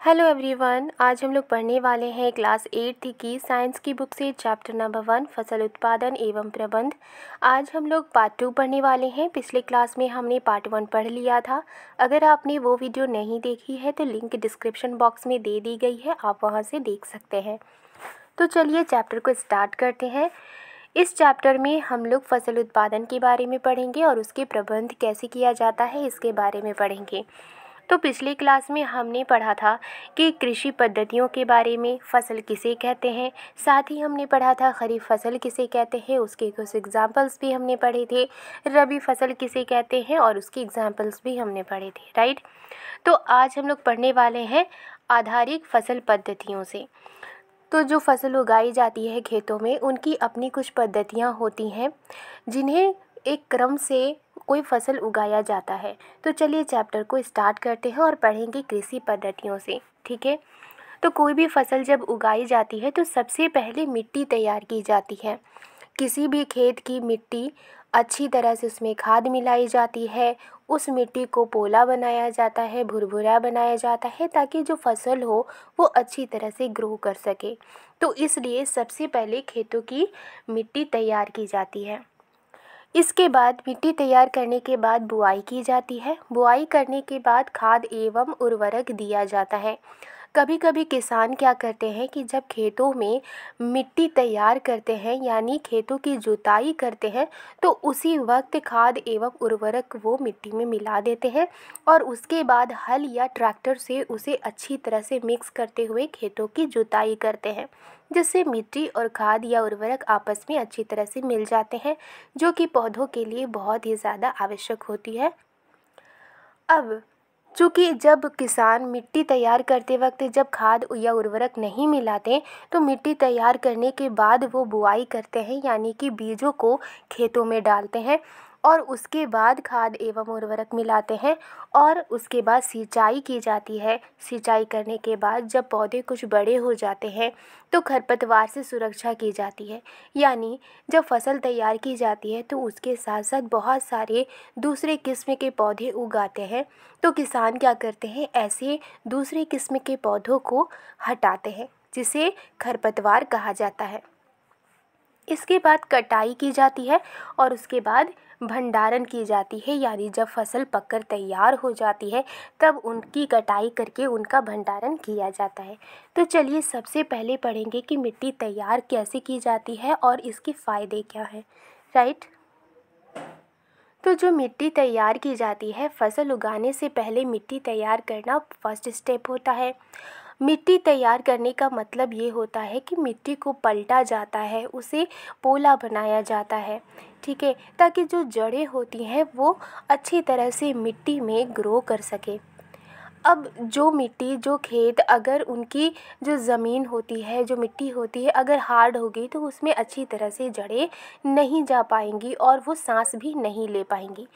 Hello everyone, आज हम लोग पढ़ने वाले हैं क्लास 8 की साइंस की बुक से चैप्टर नंबर 1 फसल उत्पादन एवं प्रबंध। आज हम लोग पार्ट 2 पढ़ने वाले हैं। पिछले क्लास में हमने पार्ट 1 पढ़ लिया था। अगर आपने वो वीडियो नहीं देखी है तो लिंक डिस्क्रिप्शन बॉक्स में दे दी गई है, आप वहाँ से देख सकते हैं। तो चलिए चैप्टर को स्टार्ट करते हैं। इस चैप्टर में हम लोग फसल उत्पादन के बारे में पढ़ेंगे और उसके प्रबंध कैसे किया जाता है इसके बारे में पढ़ेंगे। तो पिछली क्लास में हमने पढ़ा था कि कृषि पद्धतियों के बारे में, फसल किसे कहते हैं, साथ ही हमने पढ़ा था खरीफ फसल किसे कहते हैं, उसके कुछ एग्जाम्पल्स भी हमने पढ़े थे। रबी फसल किसे कहते हैं और उसके एग्जाम्पल्स भी हमने पढ़े थे, राइट। तो आज हम लोग पढ़ने वाले हैं आधारिक फसल पद्धतियों से। तो जो फसल उगाई जाती है खेतों में, उनकी अपनी कुछ पद्धतियाँ होती हैं जिन्हें एक क्रम से कोई फसल उगाया जाता है। तो चलिए चैप्टर को स्टार्ट करते हैं और पढ़ेंगे कृषि पद्धतियों से, ठीक है। तो कोई भी फसल जब उगाई जाती है तो सबसे पहले मिट्टी तैयार की जाती है। किसी भी खेत की मिट्टी अच्छी तरह से उसमें खाद मिलाई जाती है, उस मिट्टी को पोला बनाया जाता है, भुरभुरा बनाया जाता है ताकि जो फसल हो वो अच्छी तरह से ग्रो कर सके। तो इसलिए सबसे पहले खेतों की मिट्टी तैयार की जाती है। इसके बाद मिट्टी तैयार करने के बाद बुआई की जाती है। बुआई करने के बाद खाद एवं उर्वरक दिया जाता है। कभी कभी किसान क्या करते हैं कि जब खेतों में मिट्टी तैयार करते हैं यानी खेतों की जुताई करते हैं तो उसी वक्त खाद एवं उर्वरक वो मिट्टी में मिला देते हैं और उसके बाद हल या ट्रैक्टर से उसे अच्छी तरह से मिक्स करते हुए खेतों की जुताई करते हैं, जिससे मिट्टी और खाद या उर्वरक आपस में अच्छी तरह से मिल जाते हैं, जो कि पौधों के लिए बहुत ही ज़्यादा आवश्यक होती है। अब चूँकि जब किसान मिट्टी तैयार करते वक्त जब खाद या उर्वरक नहीं मिलाते तो मिट्टी तैयार करने के बाद वो बुआई करते हैं यानी कि बीजों को खेतों में डालते हैं और उसके बाद खाद एवं उर्वरक मिलाते हैं और उसके बाद सिंचाई की जाती है। सिंचाई करने के बाद जब पौधे कुछ बड़े हो जाते हैं तो खरपतवार से सुरक्षा की जाती है। यानी जब फसल तैयार की जाती है तो उसके साथ साथ बहुत सारे दूसरे किस्म के पौधे उगाते हैं। तो किसान क्या करते हैं, ऐसे दूसरे किस्म के पौधों को हटाते हैं जिसे खरपतवार कहा जाता है। इसके बाद कटाई की जाती है और उसके बाद भंडारण की जाती है, यानी जब फसल पककर तैयार हो जाती है तब उनकी कटाई करके उनका भंडारण किया जाता है। तो चलिए सबसे पहले पढ़ेंगे कि मिट्टी तैयार कैसे की जाती है और इसके फ़ायदे क्या हैं, राइट। तो जो मिट्टी तैयार की जाती है, फसल उगाने से पहले मिट्टी तैयार करना फर्स्ट स्टेप होता है। मिट्टी तैयार करने का मतलब ये होता है कि मिट्टी को पलटा जाता है, उसे पोला बनाया जाता है, ठीक है, ताकि जो जड़ें होती हैं वो अच्छी तरह से मिट्टी में ग्रो कर सके। अब जो मिट्टी, जो खेत, अगर उनकी जो ज़मीन होती है, जो मिट्टी होती है, अगर हार्ड होगी तो उसमें अच्छी तरह से जड़ें नहीं जा पाएंगी और वो सांस भी नहीं ले पाएंगी।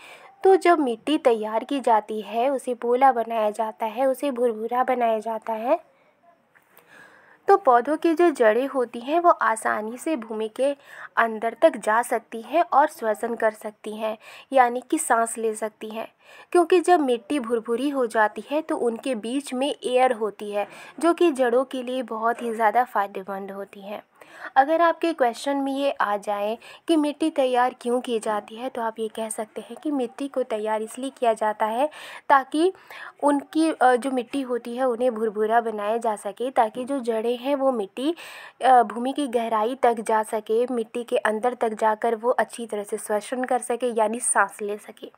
तो जब मिट्टी तैयार की जाती है, उसे पोला बनाया जाता है, उसे भुरभुरा बनाया जाता है, तो पौधों की जो जड़ें होती हैं वो आसानी से भूमि के अंदर तक जा सकती हैं और श्वसन कर सकती हैं, यानी कि सांस ले सकती हैं। क्योंकि जब मिट्टी भुरभुरी हो जाती है तो उनके बीच में एयर होती है जो कि जड़ों के लिए बहुत ही ज़्यादा फ़ायदेमंद होती है। अगर आपके क्वेश्चन में ये आ जाए कि मिट्टी तैयार क्यों की जाती है, तो आप ये कह सकते हैं कि मिट्टी को तैयार इसलिए किया जाता है ताकि उनकी जो मिट्टी होती है उन्हें भुरभुरा बनाया जा सके, ताकि जो जड़ें हैं वो मिट्टी भूमि की गहराई तक जा सके, मिट्टी के अंदर तक जाकर वो अच्छी तरह से श्वसन कर सके, यानी सांस ले सके।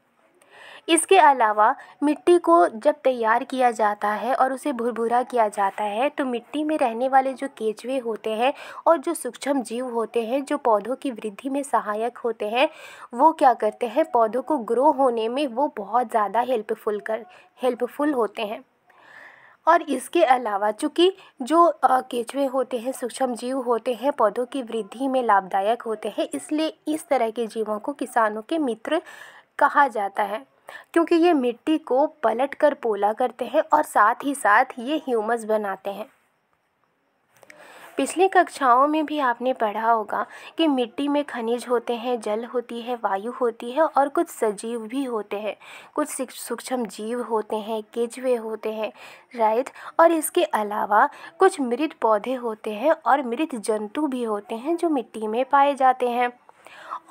इसके अलावा मिट्टी को जब तैयार किया जाता है और उसे भुरभुरा किया जाता है तो मिट्टी में रहने वाले जो केंचुए होते हैं और जो सूक्ष्म जीव होते हैं जो पौधों की वृद्धि में सहायक होते हैं, वो क्या करते हैं, पौधों को ग्रो होने में वो बहुत ज़्यादा हेल्पफुल होते हैं। और इसके अलावा चूँकि जो केंचुए होते हैं, सूक्ष्म जीव होते हैं, पौधों की वृद्धि में लाभदायक होते हैं, इसलिए इस तरह के जीवों को किसानों के मित्र कहा जाता है, क्योंकि ये मिट्टी को पलट कर पोला करते हैं और साथ ही साथ ये ह्यूमस बनाते हैं। पिछली कक्षाओं में भी आपने पढ़ा होगा कि मिट्टी में खनिज होते हैं, जल होती है, वायु होती है और कुछ सजीव भी होते हैं, कुछ सूक्ष्म जीव होते हैं, केंचुए होते हैं, राइट। और इसके अलावा कुछ मृत पौधे होते हैं और मृत जंतु भी होते हैं जो मिट्टी में पाए जाते हैं।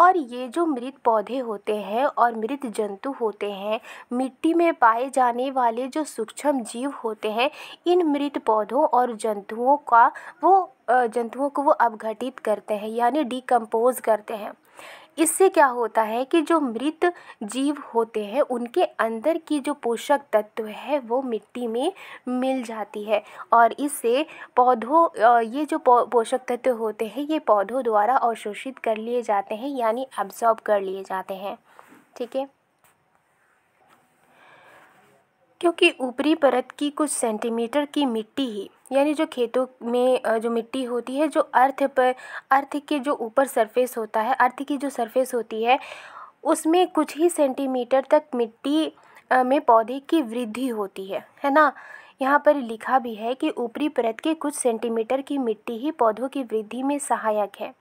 और ये जो मृत पौधे होते हैं और मृत जंतु होते हैं, मिट्टी में पाए जाने वाले जो सूक्ष्म जीव होते हैं, इन मृत पौधों और जंतुओं को वो अपघटित करते हैं, यानी डिकम्पोज करते हैं। इससे क्या होता है कि जो मृत जीव होते हैं उनके अंदर की जो पोषक तत्व है वो मिट्टी में मिल जाती है और इससे ये जो पोषक तत्व होते हैं ये पौधों द्वारा अवशोषित कर लिए जाते हैं, यानी एब्जॉर्ब कर लिए जाते हैं। ठीक है, क्योंकि ऊपरी परत की कुछ सेंटीमीटर की मिट्टी ही, यानी जो खेतों में जो मिट्टी होती है, जो अर्थ के जो ऊपर सरफेस होता है, अर्थ की जो सरफेस होती है उसमें कुछ ही सेंटीमीटर तक मिट्टी में पौधे की वृद्धि होती है ना। यहाँ पर लिखा भी है कि ऊपरी परत के कुछ सेंटीमीटर की मिट्टी ही पौधों की वृद्धि में सहायक है।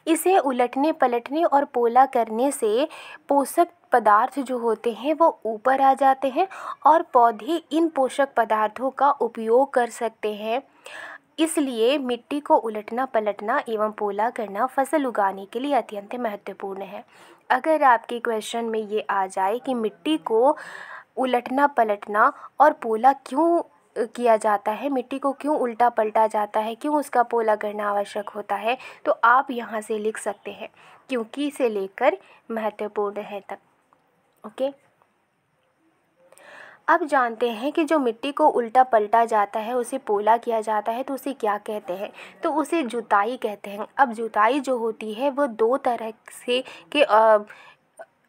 इसे उलटने पलटने और पोला करने से पोषक पदार्थ जो होते हैं वो ऊपर आ जाते हैं और पौधे इन पोषक पदार्थों का उपयोग कर सकते हैं। इसलिए मिट्टी को उलटना पलटना एवं पोला करना फसल उगाने के लिए अत्यंत महत्वपूर्ण है। अगर आपके क्वेश्चन में ये आ जाए कि मिट्टी को उलटना पलटना और पोला क्यों किया जाता है, मिट्टी को क्यों उल्टा पलटा जाता है, क्यों उसका पोला करना आवश्यक होता है, तो आप यहाँ से लिख सकते हैं क्योंकि से लेकर महत्वपूर्ण है तक। ओके, अब जानते हैं कि जो मिट्टी को उल्टा पलटा जाता है, उसे पोला किया जाता है, तो उसे क्या कहते हैं, तो उसे जुताई कहते हैं। अब जुताई जो होती है वो दो तरह से के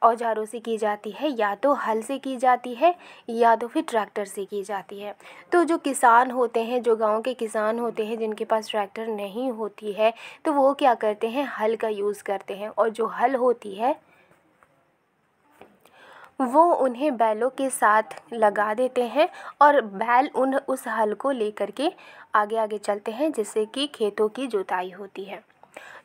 औजारों से की जाती है, या तो हल से की जाती है या तो फिर ट्रैक्टर से की जाती है। तो जो किसान होते हैं, जो गांव के किसान होते हैं जिनके पास ट्रैक्टर नहीं होती है, तो वो क्या करते हैं, हल का यूज़ करते हैं। और जो हल होती है वो उन्हें बैलों के साथ लगा देते हैं और बैल उस हल को लेकर के आगे आगे चलते हैं, जिससे कि खेतों की जुताई होती है।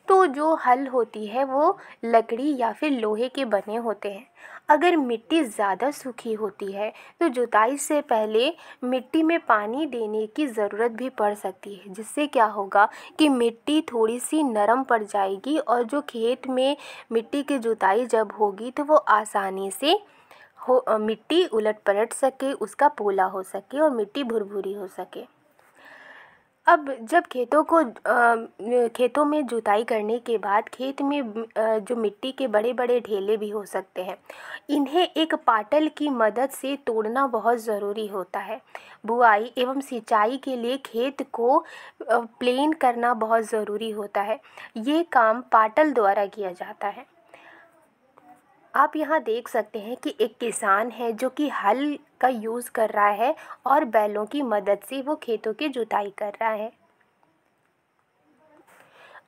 तो जो हल होती है वो लकड़ी या फिर लोहे के बने होते हैं। अगर मिट्टी ज़्यादा सूखी होती है तो जुताई से पहले मिट्टी में पानी देने की ज़रूरत भी पड़ सकती है, जिससे क्या होगा कि मिट्टी थोड़ी सी नरम पड़ जाएगी और जो खेत में मिट्टी की जुताई जब होगी तो वो आसानी से मिट्टी उलट पलट सके, उसका पोला हो सके और मिट्टी भुरभुरी हो सके। अब जब खेतों में जुताई करने के बाद खेत में जो मिट्टी के बड़े बड़े ढेले भी हो सकते हैं, इन्हें एक पाटल की मदद से तोड़ना बहुत ज़रूरी होता है। बुआई एवं सिंचाई के लिए खेत को प्लेन करना बहुत ज़रूरी होता है। ये काम पाटल द्वारा किया जाता है। आप यहाँ देख सकते हैं कि एक किसान है जो कि हल का यूज़ कर रहा है और बैलों की मदद से वो खेतों की जुताई कर रहा है।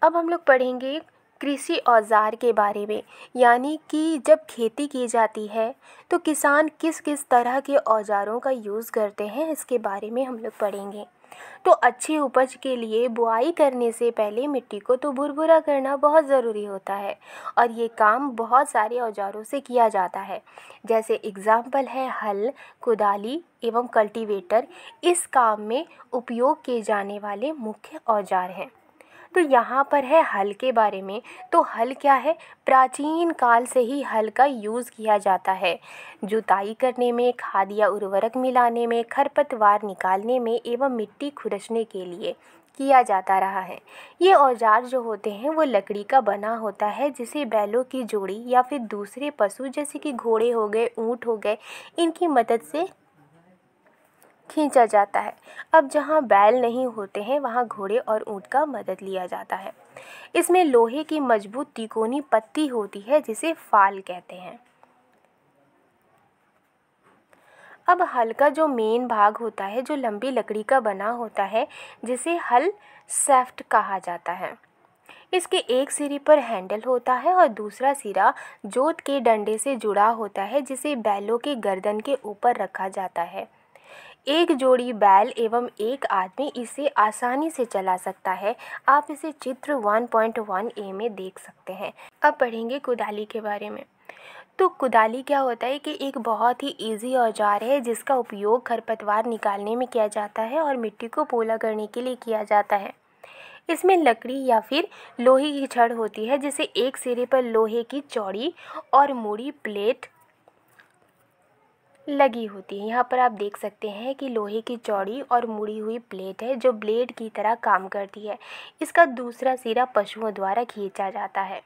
अब हम लोग पढ़ेंगे कृषि औजार के बारे में, यानी कि जब खेती की जाती है तो किसान किस किस तरह के औजारों का यूज़ करते हैं, इसके बारे में हम लोग पढ़ेंगे। तो अच्छी उपज के लिए बुआई करने से पहले मिट्टी को तो भुरभुरा करना बहुत ज़रूरी होता है और ये काम बहुत सारे औजारों से किया जाता है। जैसे एग्ज़ाम्पल है हल, कुदाली एवं कल्टीवेटर इस काम में उपयोग किए जाने वाले मुख्य औजार हैं। तो यहाँ पर है हल के बारे में। तो हल क्या है, प्राचीन काल से ही हल का यूज़ किया जाता है जुताई करने में, खाद या उर्वरक मिलाने में, खरपतवार निकालने में एवं मिट्टी खुरचने के लिए किया जाता रहा है। ये औजार जो होते हैं वो लकड़ी का बना होता है, जिसे बैलों की जोड़ी या फिर दूसरे पशु जैसे कि घोड़े हो गए, ऊँट हो गए, इनकी मदद से खींचा जाता है। अब जहाँ बैल नहीं होते हैं वहाँ घोड़े और ऊँट का मदद लिया जाता है। इसमें लोहे की मजबूत तिकोनी पत्ती होती है जिसे फाल कहते हैं। अब हल का जो मेन भाग होता है जो लंबी लकड़ी का बना होता है जिसे हल सैफ्ट कहा जाता है। इसके एक सिरे पर हैंडल होता है और दूसरा सिरा जोत के डंडे से जुड़ा होता है जिसे बैलों के गर्दन के ऊपर रखा जाता है। एक जोड़ी बैल एवं एक आदमी इसे आसानी से चला सकता है। आप इसे चित्र 1.1a में देख सकते हैं। अब पढ़ेंगे कुदाली के बारे में। तो कुदाली क्या होता है कि एक बहुत ही इजी औजार है जिसका उपयोग खरपतवार निकालने में किया जाता है और मिट्टी को पोला करने के लिए किया जाता है। इसमें लकड़ी या फिर लोहे की छड़ होती है जिसे एक सिरे पर लोहे की चौड़ी और मुड़ी प्लेट लगी होती है। यहाँ पर आप देख सकते हैं कि लोहे की चौड़ी और मुड़ी हुई प्लेट है जो ब्लेड की तरह काम करती है। इसका दूसरा सिरा पशुओं द्वारा खींचा जाता है।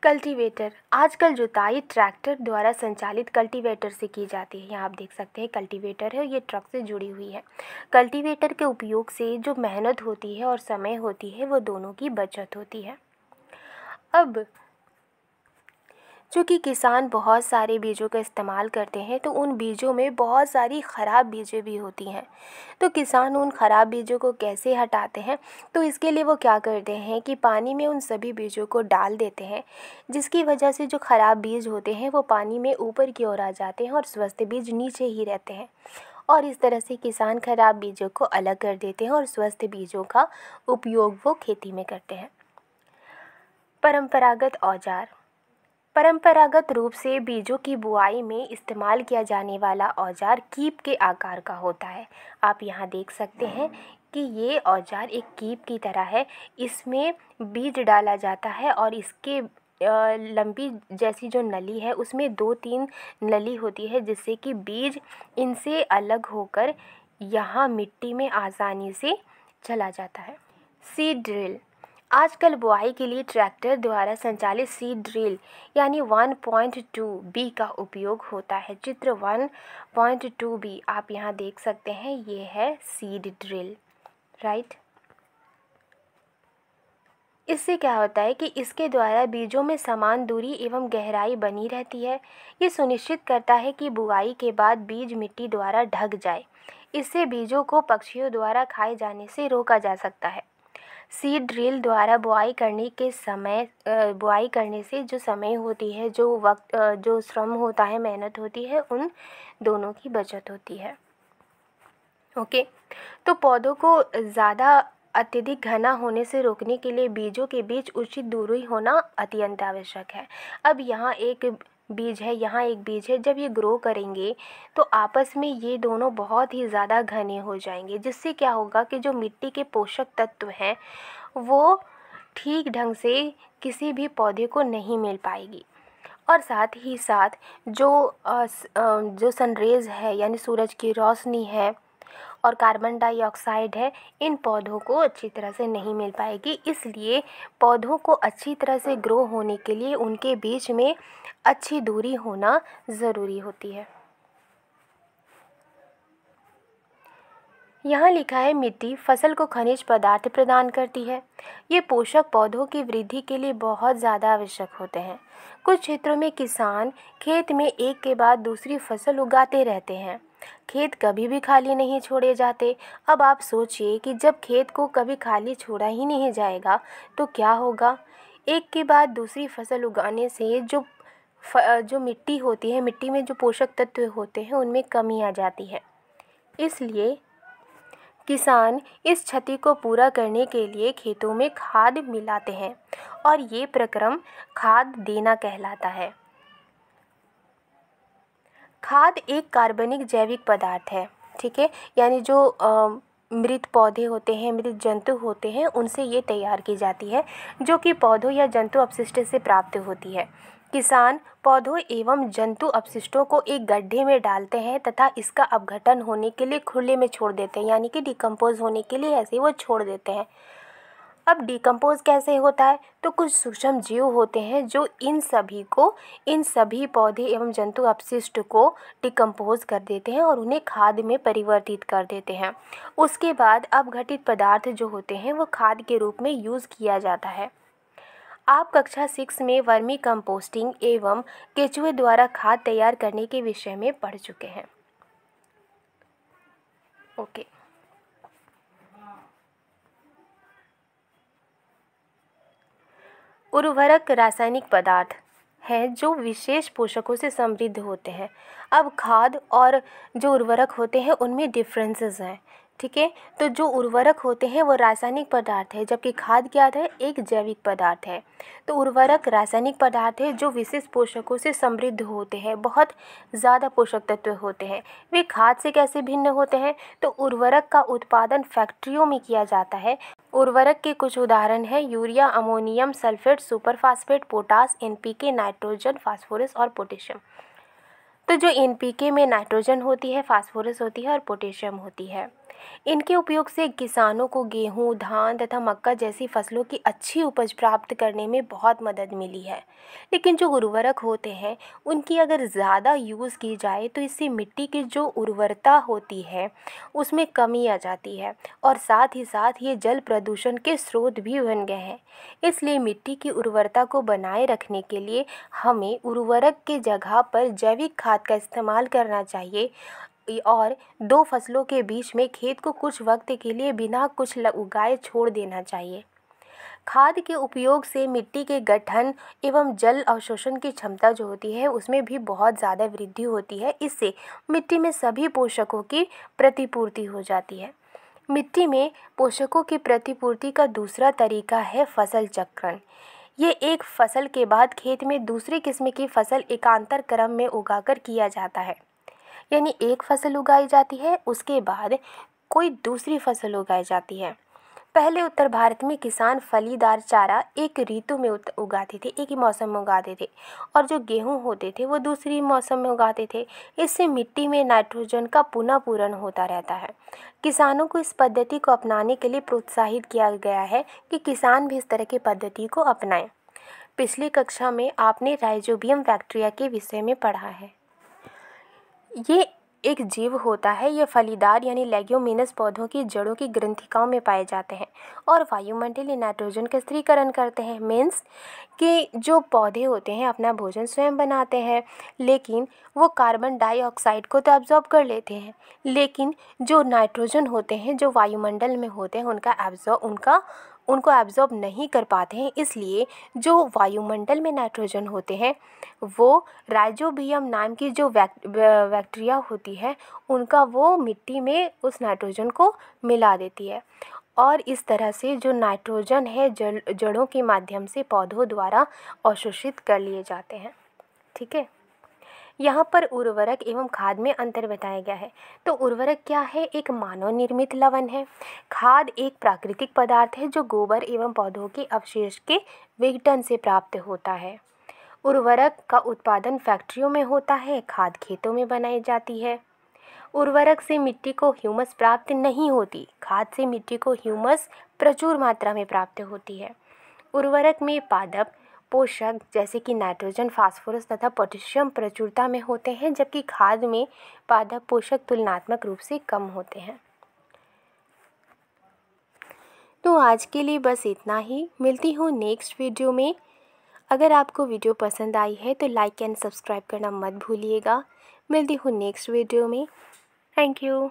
कल्टीवेटर। आजकल जुताई ट्रैक्टर द्वारा संचालित कल्टीवेटर से की जाती है। यहाँ आप देख सकते हैं कल्टीवेटर है, ये ट्रक से जुड़ी हुई है। कल्टीवेटर के उपयोग से जो मेहनत होती है और समय होती है वो दोनों की बचत होती है। अब चूँकि किसान बहुत सारे बीजों का इस्तेमाल करते हैं तो उन बीजों में बहुत सारी ख़राब बीजें भी होती हैं। तो किसान उन ख़राब बीजों को कैसे हटाते हैं, तो इसके लिए वो क्या करते हैं कि पानी में उन सभी बीजों को डाल देते हैं, जिसकी वजह से जो ख़राब बीज होते हैं वो पानी में ऊपर की ओर आ जाते हैं और स्वस्थ बीज नीचे ही रहते हैं। और इस तरह से किसान ख़राब बीजों को अलग कर देते हैं और स्वस्थ बीजों का उपयोग वो खेती में करते हैं। परंपरागत औजार। परंपरागत रूप से बीजों की बुआई में इस्तेमाल किया जाने वाला औजार कीप के आकार का होता है। आप यहाँ देख सकते हैं कि ये औजार एक कीप की तरह है। इसमें बीज डाला जाता है और इसके लंबी जैसी जो नली है उसमें 2-3 नली होती है जिससे कि बीज इनसे अलग होकर यहाँ मिट्टी में आसानी से चला जाता है। Seed drill. आजकल बुआई के लिए ट्रैक्टर द्वारा संचालित सीड ड्रिल यानी 1.2b का उपयोग होता है। चित्र 1.2b आप यहाँ देख सकते हैं, ये है सीड ड्रिल, राइट। इससे क्या होता है कि इसके द्वारा बीजों में समान दूरी एवं गहराई बनी रहती है। ये सुनिश्चित करता है कि बुआई के बाद बीज मिट्टी द्वारा ढक जाए। इससे बीजों को पक्षियों द्वारा खाए जाने से रोका जा सकता है। सीड ड्रिल द्वारा बुआई करने से जो समय होती है, जो वक्त, जो श्रम होता है, मेहनत होती है, उन दोनों की बचत होती है। ओके, तो पौधों को ज़्यादा अत्यधिक घना होने से रोकने के लिए बीजों के बीच उचित दूरी होना अत्यंत आवश्यक है। अब यहाँ एक बीज है, यहाँ एक बीज है। जब ये ग्रो करेंगे तो आपस में ये दोनों बहुत ही ज़्यादा घने हो जाएंगे, जिससे क्या होगा कि जो मिट्टी के पोषक तत्व हैं वो ठीक ढंग से किसी भी पौधे को नहीं मिल पाएगी। और साथ ही साथ जो सनरेज है यानी सूरज की रोशनी है और कार्बन डाइऑक्साइड है, इन पौधों को अच्छी तरह से नहीं मिल पाएगी। इसलिए पौधों को अच्छी तरह से ग्रो होने के लिए उनके बीच में अच्छी दूरी होना ज़रूरी होती है। यहाँ लिखा है मिट्टी फसल को खनिज पदार्थ प्रदान करती है। ये पोषक पौधों की वृद्धि के लिए बहुत ज़्यादा आवश्यक होते हैं। कुछ क्षेत्रों में किसान खेत में एक के बाद दूसरी फसल उगाते रहते हैं। खेत कभी भी खाली नहीं छोड़े जाते। अब आप सोचिए कि जब खेत को कभी खाली छोड़ा ही नहीं जाएगा तो क्या होगा। एक के बाद दूसरी फसल उगाने से जो मिट्टी होती है, मिट्टी में जो पोषक तत्व होते हैं उनमें कमी आ जाती है। इसलिए किसान इस क्षति को पूरा करने के लिए खेतों में खाद मिलाते हैं और ये प्रक्रम खाद देना कहलाता है। खाद एक कार्बनिक जैविक पदार्थ है, ठीक है, यानी जो मृत पौधे होते हैं, मृत जंतु होते हैं, उनसे ये तैयार की जाती है, जो कि पौधों या जंतु अपशिष्ट से प्राप्त होती है। किसान पौधों एवं जंतु अपशिष्टों को एक गड्ढे में डालते हैं तथा इसका अपघटन होने के लिए खुले में छोड़ देते हैं, यानी कि डिकम्पोज होने के लिए ऐसे वो छोड़ देते हैं। अब डिकम्पोज कैसे होता है, तो कुछ सूक्ष्म जीव होते हैं जो इन सभी पौधे एवं जंतु अपशिष्ट को डिकम्पोज कर देते हैं और उन्हें खाद में परिवर्तित कर देते हैं। उसके बाद अपघटित पदार्थ जो होते हैं वो खाद के रूप में यूज़ किया जाता है। आप कक्षा 6 में वर्मी कंपोस्टिंग एवं केचुए द्वारा खाद तैयार करने के विषय में पढ़ चुके हैं। ओके, उर्वरक रासायनिक पदार्थ हैं जो विशेष पोषकों से समृद्ध होते हैं। अब खाद और जो उर्वरक होते हैं उनमें डिफरेंसेस हैं, ठीक है। तो जो उर्वरक होते हैं वो रासायनिक पदार्थ है, जबकि खाद क्या है, एक जैविक पदार्थ है। तो उर्वरक रासायनिक पदार्थ है जो विशेष पोषकों से समृद्ध होते हैं, बहुत ज़्यादा पोषक तत्व होते हैं। वे खाद से कैसे भिन्न होते हैं, तो उर्वरक का उत्पादन फैक्ट्रियों में किया जाता है। उर्वरक के कुछ उदाहरण हैं urea, ammonium sulphate, superphosphate, potash, NPK, nitrogen, phosphorus और पोटेशियम। तो जो एनपीके में नाइट्रोजन होती है, फास्फोरस होती है और पोटेशियम होती है। इनके उपयोग से किसानों को गेहूं, धान तथा मक्का जैसी फसलों की अच्छी उपज प्राप्त करने में बहुत मदद मिली है। लेकिन जो उर्वरक होते हैं उनकी अगर ज़्यादा यूज़ की जाए तो इससे मिट्टी की जो उर्वरता होती है उसमें कमी आ जाती है और साथ ही साथ ये जल प्रदूषण के स्रोत भी बन गए हैं। इसलिए मिट्टी की उर्वरता को बनाए रखने के लिए हमें उर्वरक की जगह पर जैविक खाद का इस्तेमाल करना चाहिए और दो फसलों के बीच में खेत को कुछ वक्त के लिए बिना कुछ उगाए छोड़ देना चाहिए। खाद के उपयोग से मिट्टी के गठन एवं जल अवशोषण की क्षमता जो होती है उसमें भी बहुत ज़्यादा वृद्धि होती है। इससे मिट्टी में सभी पोषकों की प्रतिपूर्ति हो जाती है। मिट्टी में पोषकों की प्रतिपूर्ति का दूसरा तरीका है फसल चक्रण। ये एक फसल के बाद खेत में दूसरी किस्म की फसल एकांतर क्रम में उगाकर किया जाता है। यानी एक फसल उगाई जाती है, उसके बाद कोई दूसरी फसल उगाई जाती है। पहले उत्तर भारत में किसान फलीदार चारा एक ऋतु में उगाते थे, एक ही मौसम में उगाते थे, और जो गेहूं होते थे वो दूसरी मौसम में उगाते थे। इससे मिट्टी में नाइट्रोजन का पुनः पूरण होता रहता है। किसानों को इस पद्धति को अपनाने के लिए प्रोत्साहित किया गया है कि किसान भी इस तरह की पद्धति को अपनाएं। पिछली कक्षा में आपने राइजोबियम बैक्टीरिया के विषय में पढ़ा है। ये एक जीव होता है। ये फलीदार यानी लेग्यूमिनस पौधों की जड़ों की ग्रंथिकाओं में पाए जाते हैं और वायुमंडलीय नाइट्रोजन का स्थिरीकरण करते हैं। मीन्स कि जो पौधे होते हैं अपना भोजन स्वयं बनाते हैं, लेकिन वो कार्बन डाइऑक्साइड को तो एब्जॉर्ब कर लेते हैं, लेकिन जो नाइट्रोजन होते हैं जो वायुमंडल में होते हैं उनको एब्जॉर्ब नहीं कर पाते हैं। इसलिए जो वायुमंडल में नाइट्रोजन होते हैं वो राइजोबियम नाम की जो बैक्टीरिया होती है उनका वो मिट्टी में उस नाइट्रोजन को मिला देती है और इस तरह से जो नाइट्रोजन है जड़ों के माध्यम से पौधों द्वारा अवशोषित कर लिए जाते हैं। ठीक है, यहाँ पर उर्वरक एवं खाद में अंतर बताया गया है। तो उर्वरक क्या है? एक मानव निर्मित लवण है। खाद एक प्राकृतिक पदार्थ है जो गोबर एवं पौधों के अवशेष के विघटन से प्राप्त होता है। उर्वरक का उत्पादन फैक्ट्रियों में होता है, खाद खेतों में बनाई जाती है। उर्वरक से मिट्टी को ह्यूमस प्राप्त नहीं होती, खाद से मिट्टी को ह्यूमस प्रचुर मात्रा में प्राप्त होती है। उर्वरक में पादप पोषक जैसे कि नाइट्रोजन, फास्फोरस तथा पोटेशियम प्रचुरता में होते हैं, जबकि खाद में पादप पोषक तुलनात्मक रूप से कम होते हैं। तो आज के लिए बस इतना ही। मिलती हूँ नेक्स्ट वीडियो में। अगर आपको वीडियो पसंद आई है तो लाइक एंड सब्सक्राइब करना मत भूलिएगा। मिलती हूँ नेक्स्ट वीडियो में। Thank you.